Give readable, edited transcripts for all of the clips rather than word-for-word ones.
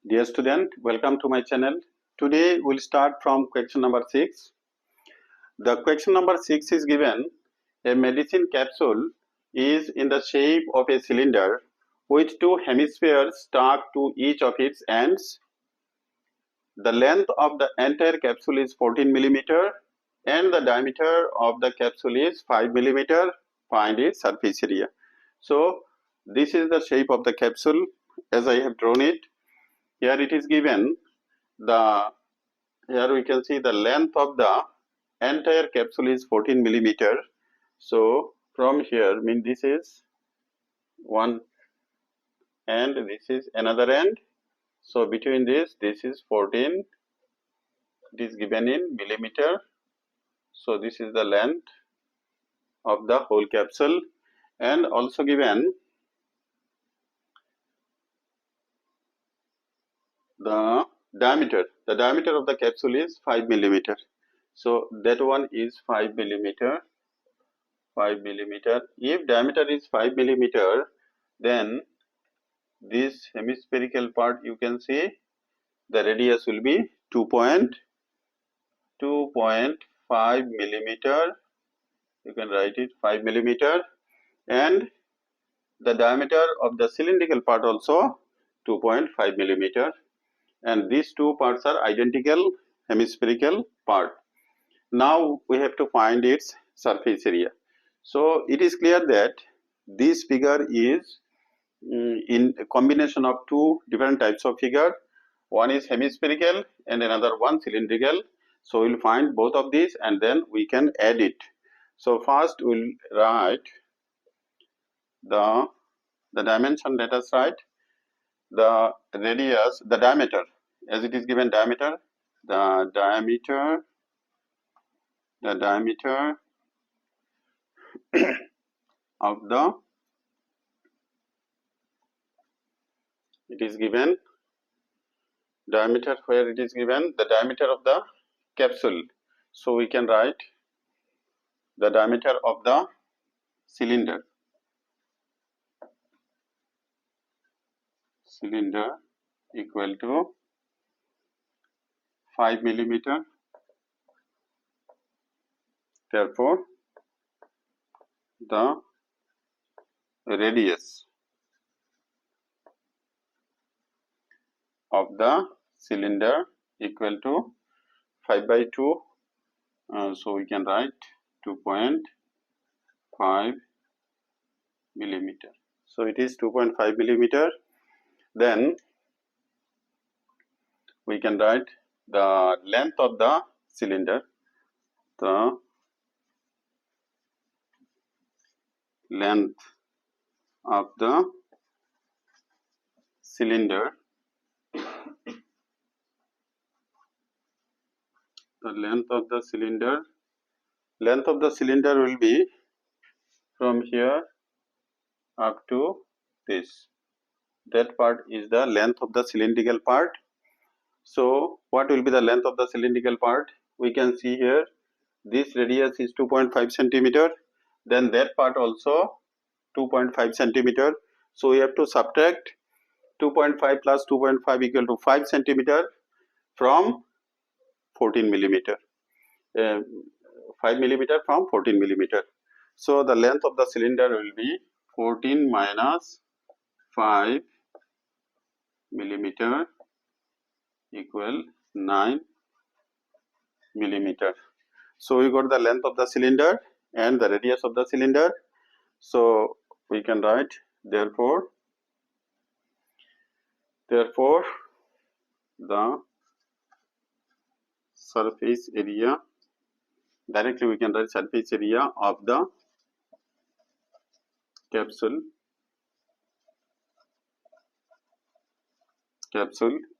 Dear student, welcome to my channel. Today we'll start from question number 6. The question number 6 is given: a medicine capsule is in the shape of a cylinder with two hemispheres stuck to each of its ends. The length of the entire capsule is 14 millimeter and the diameter of the capsule is 5 millimeter. Find its surface area. So this is the shape of the capsule as I have drawn it. Here it is given here we can see the length of the entire capsule is 14 millimeter. So from here, this is one end, this is another end. So between this is 14. It is given in millimeter. So this is the length of the whole capsule, and also given the diameter. The diameter of the capsule is 5 millimeter. So that one is 5 millimeter. 5 millimeter. If diameter is 5 millimeter, then this hemispherical part, you can see the radius will be 2.5 millimeter. You can write it 5 millimeter, and the diameter of the cylindrical part also 2.5 millimeter, and these two parts are identical hemispherical part. Now we have to find its surface area. So it is clear that this figure is in a combination of two different types of figure. One is hemispherical and another one cylindrical. So we'll find both of these and then we can add it. So first we'll write the dimension. Let us write the radius, the diameter, as it is given diameter. The diameter of the, it is given diameter, where it is given the diameter of the capsule. So we can write the diameter of the cylinder equal to 5 millimeter. Therefore the radius of the cylinder equal to 5 by 2. So we can write 2.5 millimeter. So it is 2.5 millimeter. Then we can write the length of the cylinder. The length of the cylinder, length of the cylinder will be from here up to this. That part is the length of the cylindrical part. So what will be the length of the cylindrical part? We can see here this radius is 2.5 centimeter. Then that part also 2.5 centimeter. So we have to subtract 2.5 plus 2.5 equal to 5 centimeter from 14 millimeter. 5 millimeter from 14 millimeter. So the length of the cylinder will be 14 minus 5 millimeter equal 9 millimeter. So we got the length of the cylinder and the radius of the cylinder. So we can write therefore the surface area, directly we can write surface area of the capsule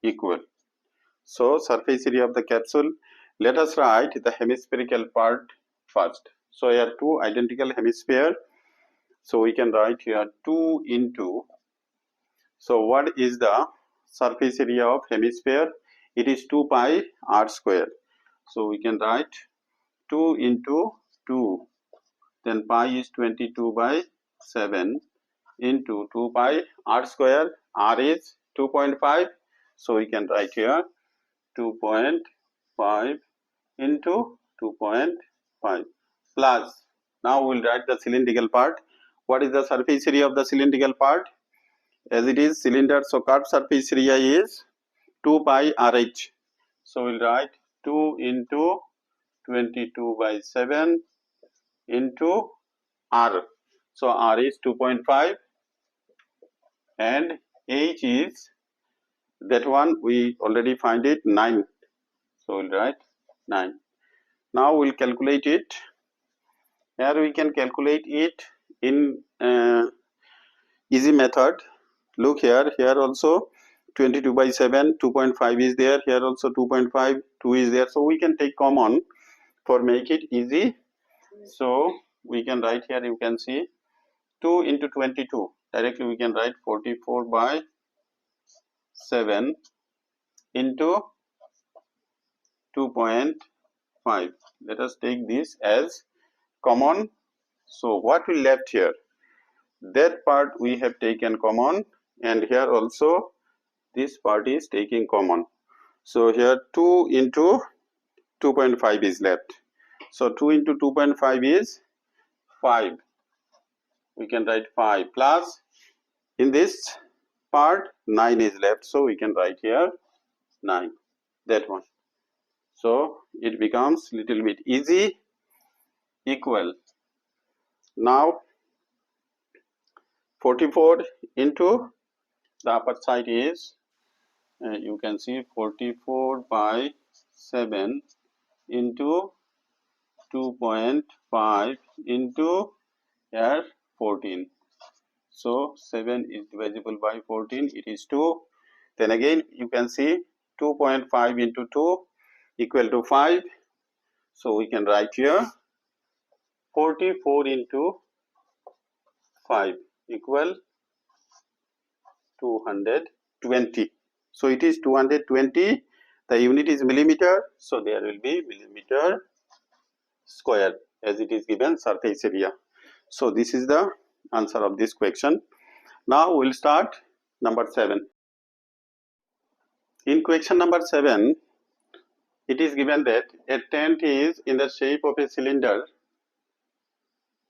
equal. So surface area of the capsule, let us write the hemispherical part first. So here two identical hemisphere. So we can write here 2 into, so what is the surface area of hemisphere? It is 2 pi r square. So we can write 2 into 2, then pi is 22 by 7 into 2 pi r square. R is 2.5. So we can write here 2.5 into 2.5 plus, now we will write the cylindrical part. What is the surface area of the cylindrical part? As it is cylinder, so curved surface area is 2 pi RH. So we will write 2 into 22/7 into R. So R is 2.5 and H is, that one we already find it, 9. So we'll write 9. Now we'll calculate it. Here we can calculate it in easy method. Look here, here also 22/7, 2.5 is there, here also 2.5, 2 is there. So we can take common for make it easy. So we can write here, you can see 2 into 22. Directly we can write 44/7 into 2.5. Let us take this as common. So what we left here? That part we have taken common, and here also this part is taking common. So here 2 into 2.5 is left. So 2 into 2.5 is 5. We can write 5 plus, in this part 9 is left. So we can write here 9. That one. So it becomes little bit easy, equal. Now 44 into the upper side is, you can see 44/7 into 2.5 into here 14. So 7 is divisible by 14, it is 2. Then again you can see 2.5 into 2 equal to 5. So we can write here 44 into 5 equal 220. So it is 220. The unit is millimeter. So there will be millimeter square as it is given surface area. So this is the answer of this question. Now we will start number 7. In question number 7, it is given that a tent is in the shape of a cylinder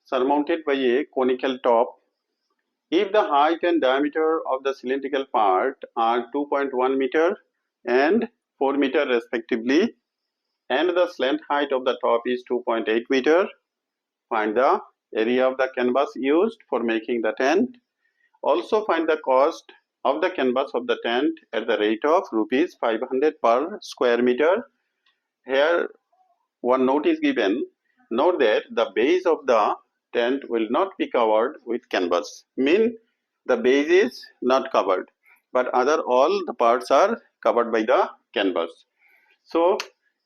surmounted by a conical top. If the height and diameter of the cylindrical part are 2.1 meter and 4 meter respectively, and the slant height of the top is 2.8 meter, find the area of the canvas used for making the tent. Also find the cost of the canvas of the tent at the rate of rupees 500 per square meter. Here one note is given. Note that the base of the tent will not be covered with canvas. Mean the base is not covered, but other all the parts are covered by the canvas. So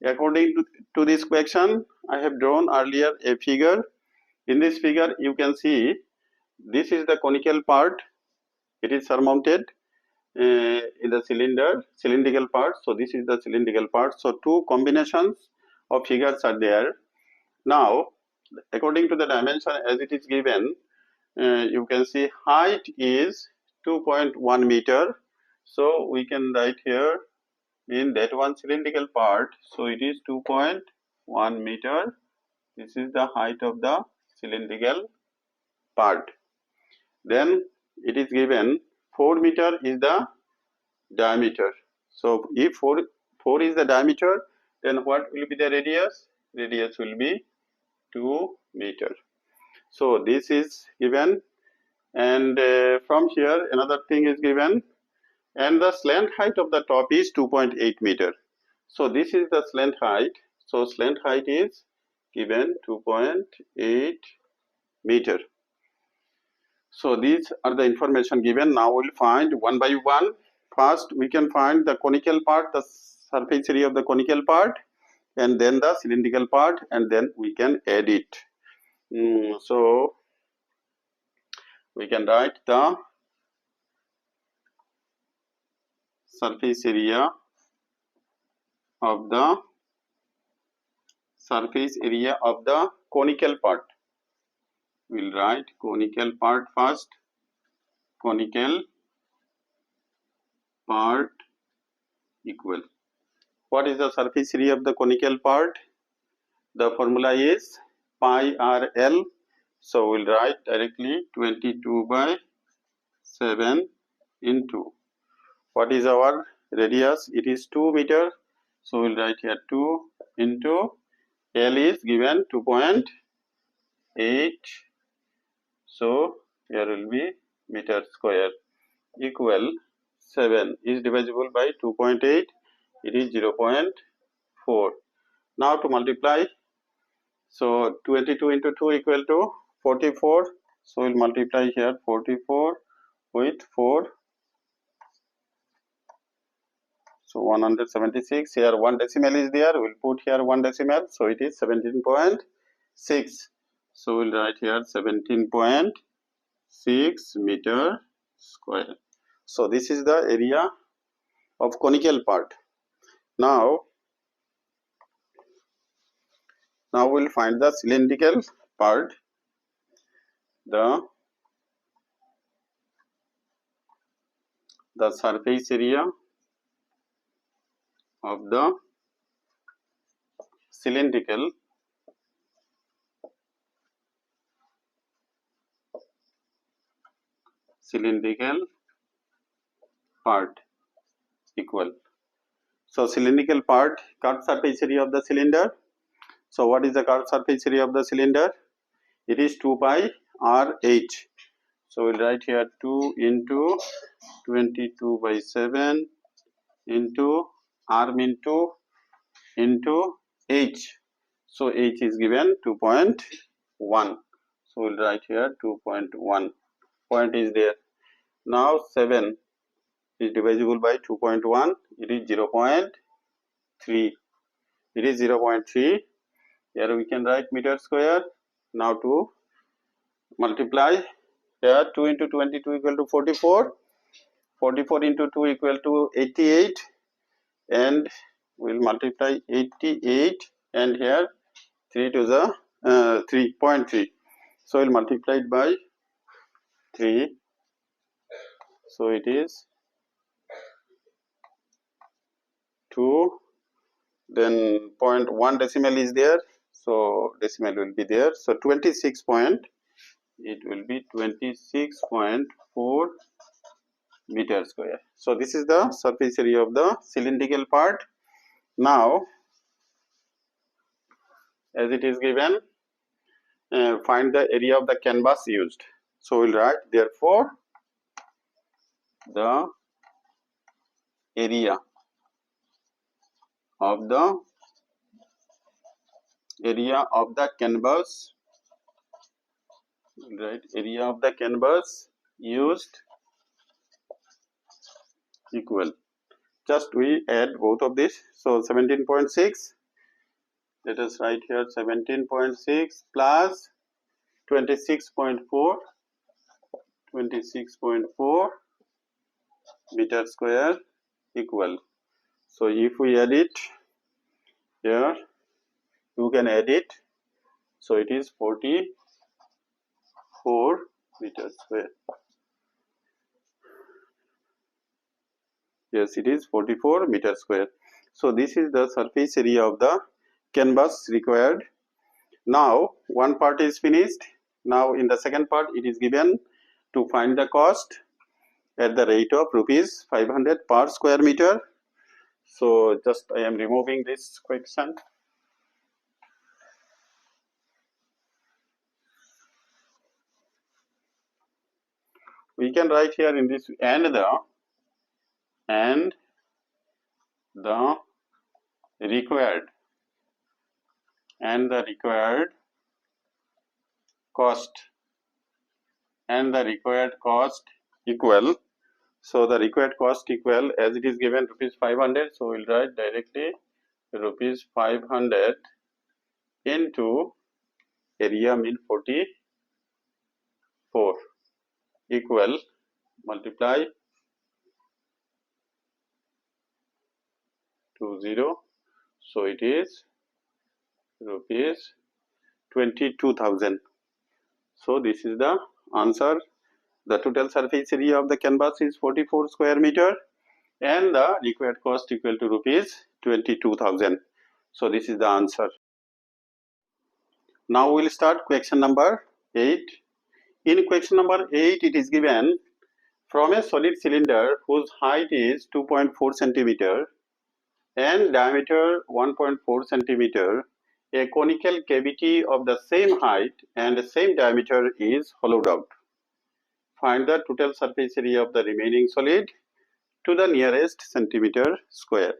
according to this question, I have drawn earlier a figure. In this figure you can see this is the conical part. It is surmounted in the cylindrical part. So this is the cylindrical part. So two combinations of figures are there. Now according to the dimension as it is given, you can see height is 2.1 meter. So we can write here in that one cylindrical part. So it is 2.1 meter. This is the height of the cylindrical part. Then it is given 4 meter is the diameter. So if 4 is the diameter, then what will be the radius? Radius will be 2 meter. So this is given, and from here another thing is given, and the slant height of the top is 2.8 meter. So this is the slant height. So slant height is given 2.8 meter. So these are the information given. Now we'll find one by one. First we can find the conical part, the surface area of the conical part, and then the cylindrical part, and then we can add it. So we can write the surface area of the conical part. We'll write conical part first. Conical part equal. What is the surface area of the conical part? The formula is pi r l. So we'll write directly 22 by 7 into what is our radius? It is 2 meter. So we'll write here 2 into L is given 2.8. So here will be meter square equal 7 is divisible by 2.8. It is 0.4. Now to multiply. So 22 into 2 equal to 44. So we'll multiply here 44 with 4. So 176. Here one decimal is there. We'll put here one decimal. So it is 17.6. So we'll write here 17.6 meter square. So this is the area of conical part. Now we'll find the cylindrical part. The surface area of the cylindrical part equal. So cylindrical part, curved surface area of the cylinder. So what is the curved surface area of the cylinder? It is 2 pi RH. So we'll write here 2 into 22 by 7 into arm into H. So H is given 2.1. So we'll write here 2.1. Point is there. Now 7 is divisible by 2.1. It is 0.3. It is 0.3. Here we can write meter square. Now to multiply. Here 2 into 22 equal to 44. 44 into 2 equal to 88. And we'll multiply 88. And here 3 to the 3.3. So we'll multiply it by 3. So it is 2. Then 0.1 decimal is there. So decimal will be there. So 26 point. It will be 26.4 meter square. So this is the surface area of the cylindrical part. Now, as it is given, find the area of the canvas used. So we'll write therefore the area of the canvas. Right, area of the canvas used equal. Just we add both of this. So 17.6. Let us write here 17.6 plus 26.4 meter square equal. So if we add it here, you can add it. So it is 44 meter square. Yes, it is 44 meter square. So this is the surface area of the canvas required. Now one part is finished. Now in the second part it is given to find the cost at the rate of rupees 500 per square meter. So just I am removing this question. We can write here in this and the required cost equal. So the required cost equal, as it is given rupees 500. So we'll write directly rupees 500 into area mean 44 equal multiply to 0. So it is rupees 22,000. So this is the answer. The total surface area of the canvas is 44 square meter and the required cost equal to rupees 22,000. So this is the answer. Now we'll start question number 8. In question number 8, it is given from a solid cylinder whose height is 2.4 centimeter and diameter 1.4 centimeter, a conical cavity of the same height and same diameter is hollowed out. Find the total surface area of the remaining solid to the nearest centimeter square.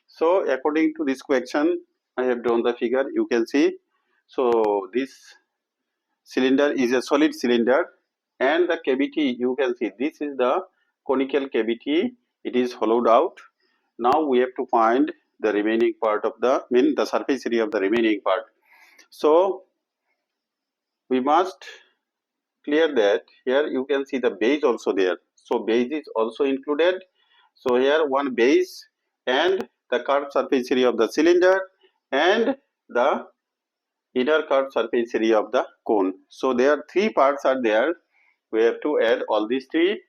So according to this question, I have drawn the figure, you can see. So this cylinder is a solid cylinder and the cavity, you can see, this is the conical cavity, it is hollowed out. Now we have to find the remaining part of the surface area of the remaining part. So we must clear that. Here you can see the base also there. So base is also included. So here one base and the curved surface area of the cylinder and the inner curved surface area of the cone. So there three parts are there. We have to add all these three.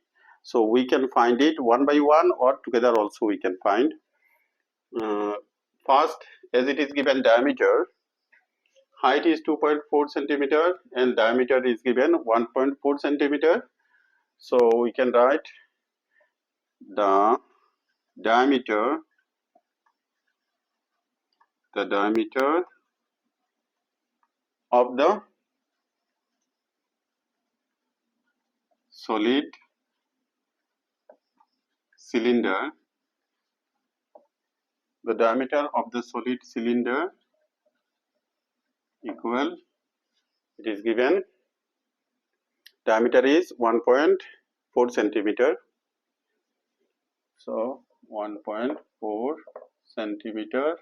So we can find it one by one or together also we can find. First, as it is given diameter, height is 2.4 centimeter and diameter is given 1.4 centimeter. So we can write the diameter of the solid cylinder, the diameter of the solid cylinder equal, it is given, diameter is 1.4 centimeter. So 1.4 centimeter.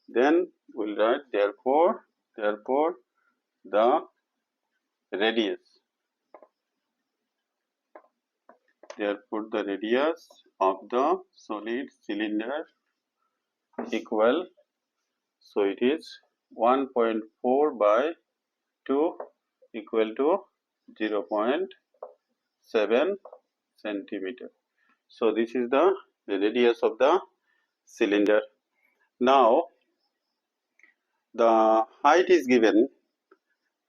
Then we'll write therefore the radius. Therefore the radius of the solid cylinder equal, so it is 1.4 by 2 equal to 0.7 centimeter. So this is the radius of the cylinder. Now the height is given.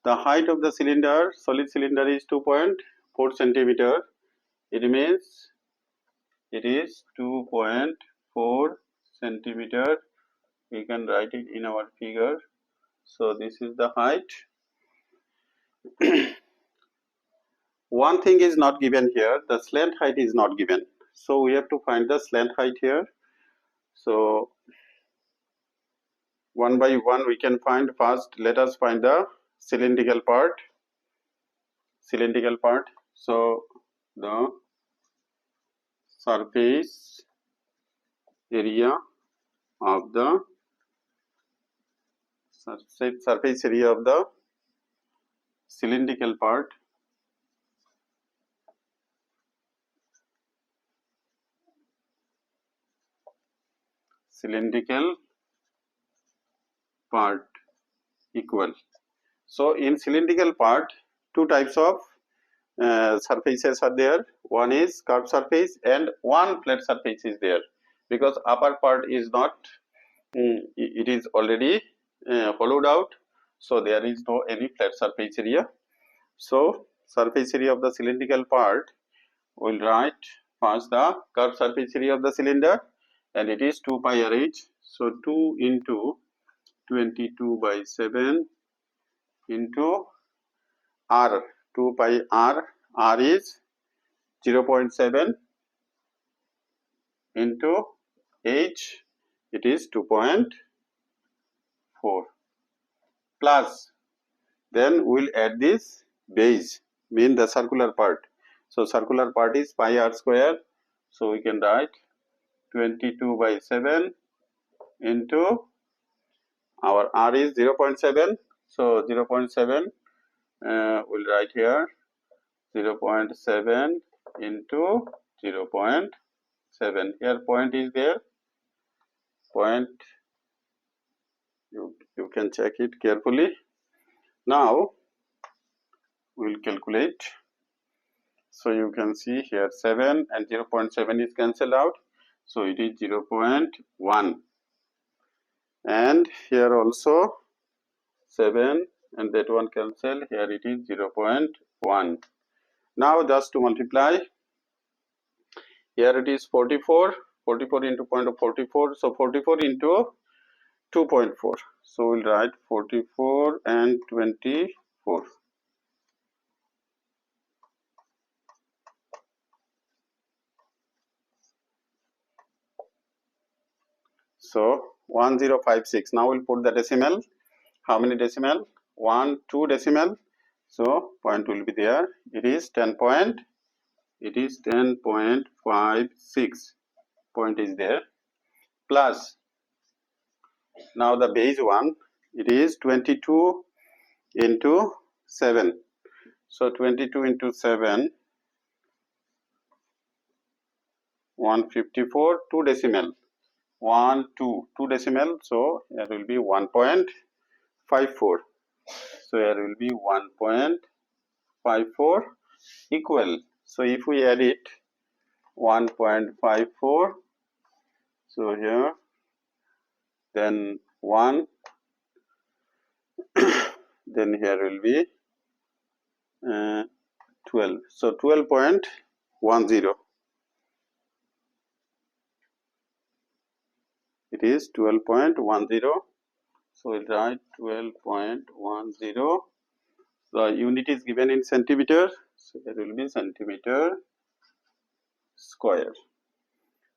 The height of the cylinder, solid cylinder, is 2.4 centimeter. It means it is 2.4 centimeter. We can write it in our figure. So this is the height. One thing is not given here, the slant height is not given. So we have to find the slant height here. So one by one we can find. First, let us find the cylindrical part. So the surface area of the cylindrical part equal. So in cylindrical part, two types of surfaces are there. One is curved surface and one flat surface is there, because upper part is not, it is already hollowed out, so there is no any flat surface area. So surface area of the cylindrical part, we'll write first the curved surface area of the cylinder, and it is 2 pi RH. So 2 into 22 by 7 into R, 2 pi R, R is 0.7 into H, it is 2.4 plus, then we'll add this base, mean the circular part. So circular part is pi R square, so we can write 22 by 7 into our R is 0.7, so 0.7 we'll write here 0.7 into 0.7. Here point is there, point, you can check it carefully. Now we'll calculate. So you can see here 7 and 0.7 is cancelled out. So it is 0.1, and here also 7, and that one cancel. Here it is 0.1. Now just to multiply, here it is 44, 44 into 0.44, so 44 into 2.4. So we'll write 44 and 24. So 1056. Now we'll put the decimal. How many decimal? 1, 2 decimal. So point will be there. It is 10.56. Point is there. Plus, now the base one, it is 22 into 7. So 22 into 7, 154, 2 decimal. 1, 2, 2 decimal. So here will be 1.54. So here will be 1.54 equal. So if we add it, 1.54, so here, then 1, then here will be 12. So 12.10. It is 12.10. So we'll write 12.10. The unit is given in centimeter. So there will be centimeter square.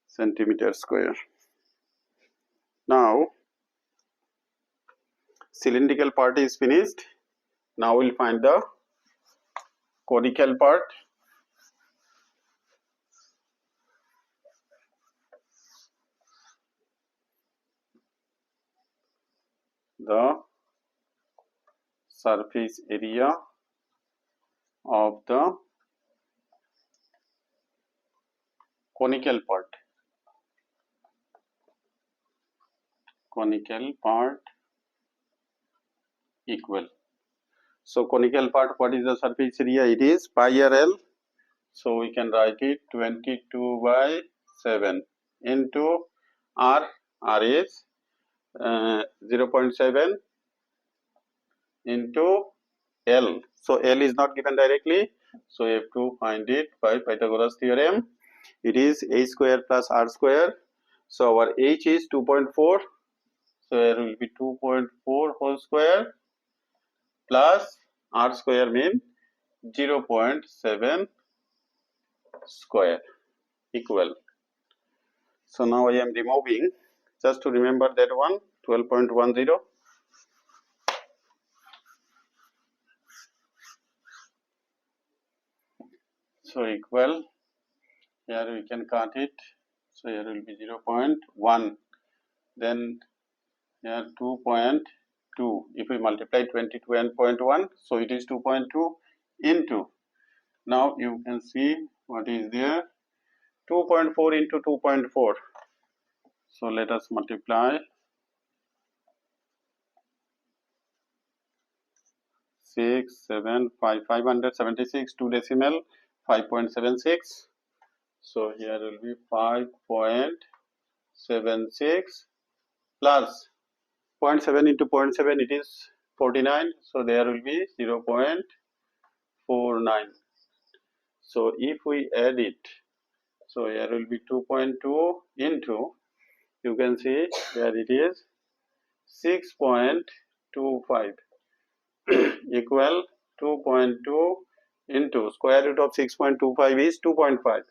Centimeter square. Now cylindrical part is finished. Now we'll find the conical part. The surface area of the conical part. Conical part equal. So conical part, what is the surface area? It is pi r l. So we can write it 22 by 7 into r. R is 0.7 into L. So L is not given directly. So we have to find it by Pythagoras theorem. It is a square plus r square. So our h is 2.4. So here will be 2.4 whole square plus r square means 0.7 square equal. So now I am removing, just to remember that one, 12.10. So equal, here we can cut it. So here will be 0.1. Then here 2.2. If we multiply 22 and 0.1, so it is 2.2 into. Now you can see what is there. 2.4 into 2.4. So let us multiply. 6, 7, 5, 576, 2 decimal, 5.76. So here will be 5.76 plus 0.7 into 0.7, it is 49. So there will be 0.49. So if we add it, so here will be 2.2 into, you can see there it is 6.25 equal 2.2 into square root of 6.25 is 2.5.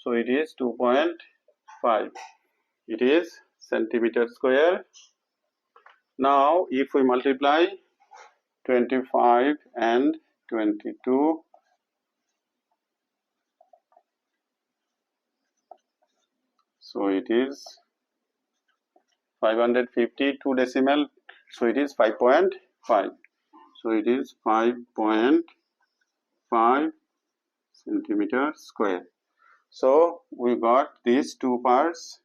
So it is 2.5. It is centimeter square. Now if we multiply 25 and 22, so it is 552 decimal, so it is 5.5. So it is 5.5 centimeter square. So we got these two parts,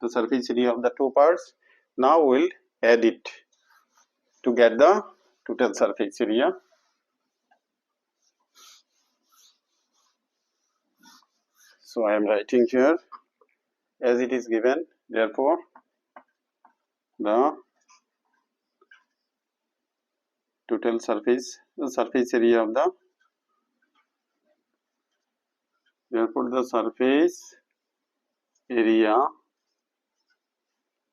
the surface area of the two parts. Now we'll add it to get the total surface area. So I am writing here as it is given. Therefore, the total surface area of the the surface area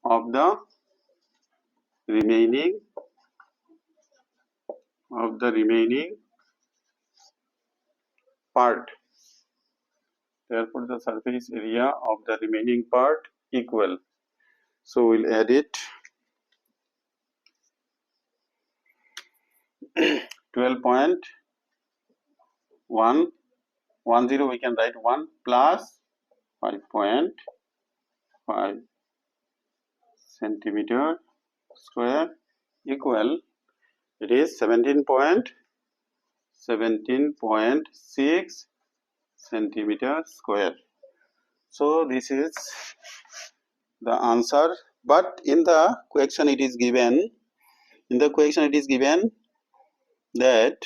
of the remaining part. Therefore, the surface area of the remaining part equal. So we'll add it. 12.110, we can write 1 plus 5.5 centimeter square equal, it is 17.6 centimeter square. So this is the answer, but in the question it is given, that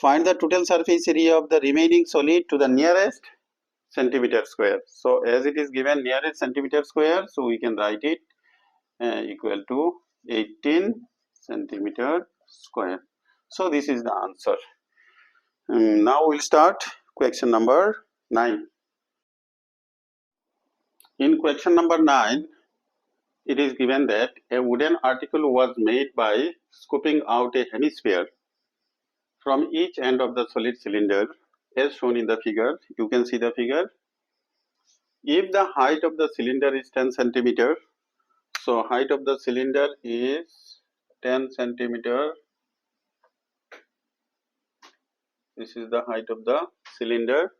find the total surface area of the remaining solid to the nearest centimeter square. So as it is given nearest centimeter square, so we can write it equal to 18 centimeter square. So this is the answer. Now we'll start question number 9. In question number 9, it is given that a wooden article was made by scooping out a hemisphere from each end of the solid cylinder as shown in the figure. You can see the figure. If the height of the cylinder is 10 centimeter, so height of the cylinder is 10 centimeter. This is the height of the cylinder,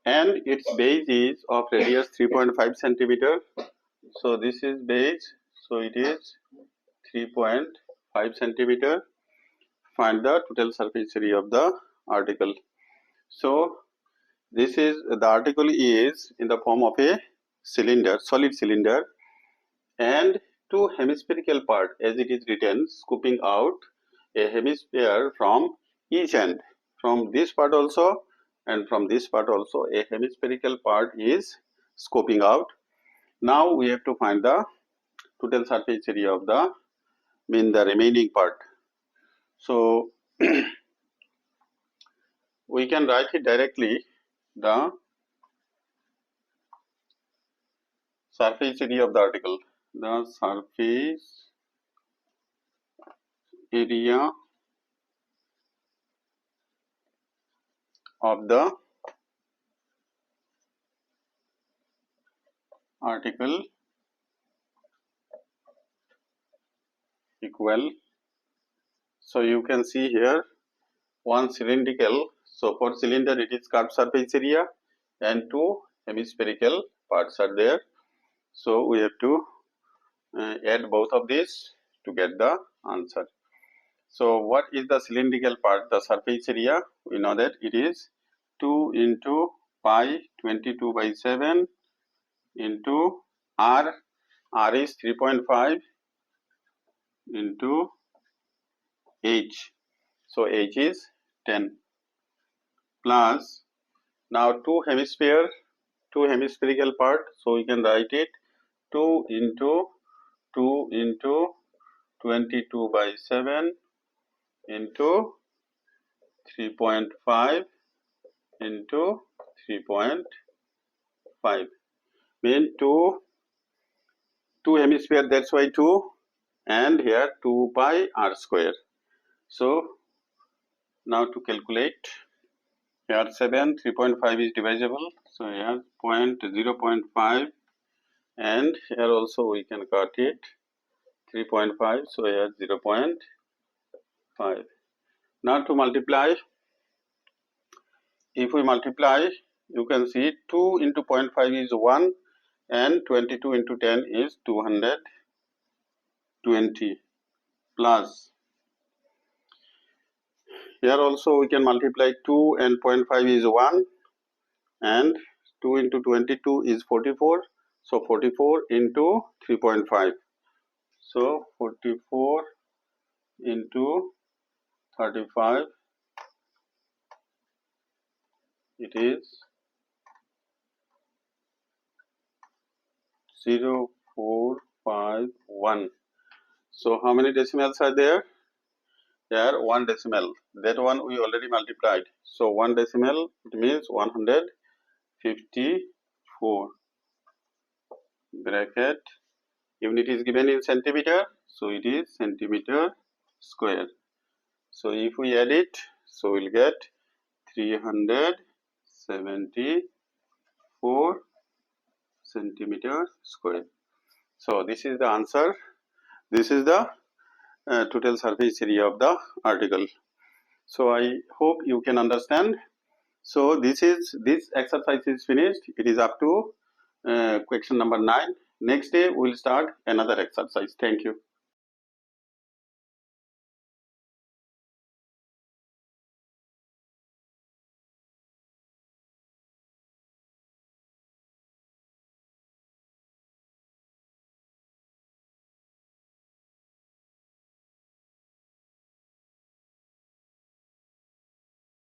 and its base is of radius 3.5 centimeter. So this is base, so it is 3.5 centimeter. Find the total surface area of the article. So this is, the article is in the form of a cylinder, solid cylinder, and two hemispherical part, as it is written, scooping out a hemisphere from each end. From this part also and from this part also a hemispherical part is scoping out. Now we have to find the total surface area of the remaining part. So we can write it directly, the surface area of the article. The surface area of the article equal. So you can see here one cylindrical. So for cylinder it is curved surface area and two hemispherical parts are there. So we have to add both of these to get the answer. So what is the cylindrical part? The surface area, we know that it is 2 into pi 22/7 into r. R is 3.5 into h. So h is 10 plus, now two hemispherical part. So we can write it 2 into 22/7 into 3.5 into 3.5. Mean two hemisphere, that's why 2, and here 2 pi r square. So now to calculate, here 7, 3.5 is divisible, so here 0.5, and here also we can cut it 3.5, so here 0.5. Now to multiply, if we multiply, you can see 2 into 0.5 is 1 and 22 into 10 is 220 plus, here also we can multiply 2 and 0.5 is 1 and 2 into 22 is 44, so 44 into 3.5, so 44 into 35, it is 0.0451. So how many decimals are there? There one decimal. That one we already multiplied. So one decimal, it means 154. Bracket. Unit is given in centimeter, so it is centimeter square. So if we add it, so we'll get 374 centimeter square. So this is the answer. This is the total surface area of the article. So I hope you can understand. So this exercise is finished. It is up to question number 9. Next day we will start another exercise. Thank you.